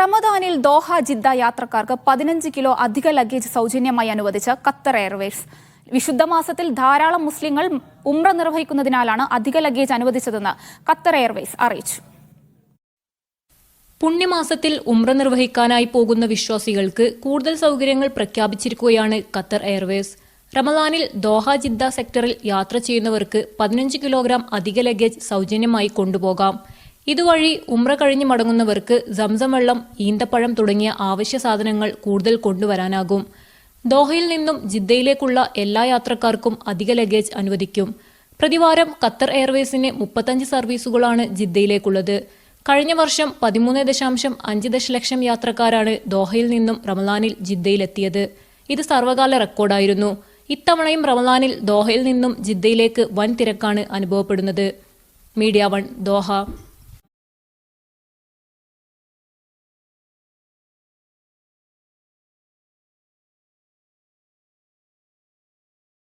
റമദാനിൽ Doha Jeddah യാത്രക്കാർക്ക് 15 kilo അധിക ലഗേജ് സൗജന്യമായി അനുവദിച്ച ഖത്തർ എയർവേസ്. വിശുദ്ധ മാസത്തിൽ ധാരാളം മുസ്ലിങ്ങൾ ഉംറ നിർവഹിക്കുന്നതിനാലാണ് അധിക ലഗേജ് അനുവദിച്ചതെന്ന് ഖത്തർ എയർവേസ് അറിയിച്ചു. പുണ്യമാസത്തിൽ ഉംറ നിർവഹിക്കാനായി പോകുന്ന വിശ്വാസികൾക്ക് കൂടുതൽ സൗകര്യങ്ങൾ പ്രഖ്യാപിച്ചിരിക്കുകയാണ് ഖത്തർ എയർവേസ്. റമദാനിൽ ദോഹ ജിദ്ദ സെക്ടറിൽ യാത്ര ചെയ്യുന്നവർക്ക് 15 കിലോഗ്രാം അധിക ലഗേജ് സൗജന്യമായി കൊണ്ടുപോകാം. ഇതുവഴി ഉംറ കഴിഞ്ഞ് മടങ്ങുന്നവർക്ക് സംസം വെള്ളം, ഈന്തപ്പഴം തുടങ്ങിയ അവശ്യ സാധനങ്ങൾ കൂടുതൽ കൊണ്ടുവരാനാകും. ദോഹയിൽ നിന്നും ജിദ്ദയിലേക്കുള്ള എല്ലാ യാത്രക്കാർക്കും അധിക ലഗേജ് അനുവദിക്കും. പ്രതിവാരം ഖത്തർ എയർവേസിന് 35 സർവീസുകളാണ് ജിദ്ദയിലേക്കുള്ളത്. കഴിഞ്ഞ വർഷം 13.5 ദശലക്ഷം യാത്രക്കാരാണ് ദോഹയിൽ നിന്നും റമദാനിൽ ജിദ്ദയിലെത്തിയത്. ഇത് സർവകാല റെക്കോർഡായിരുന്നു. ഇത്തവണയും റമദാനിൽ ദോഹയിൽ നിന്നും ജിദ്ദയിലേക്ക് വൻ തിരക്കാണ് അനുഭവപ്പെടുന്നത്. Media 1 Doha.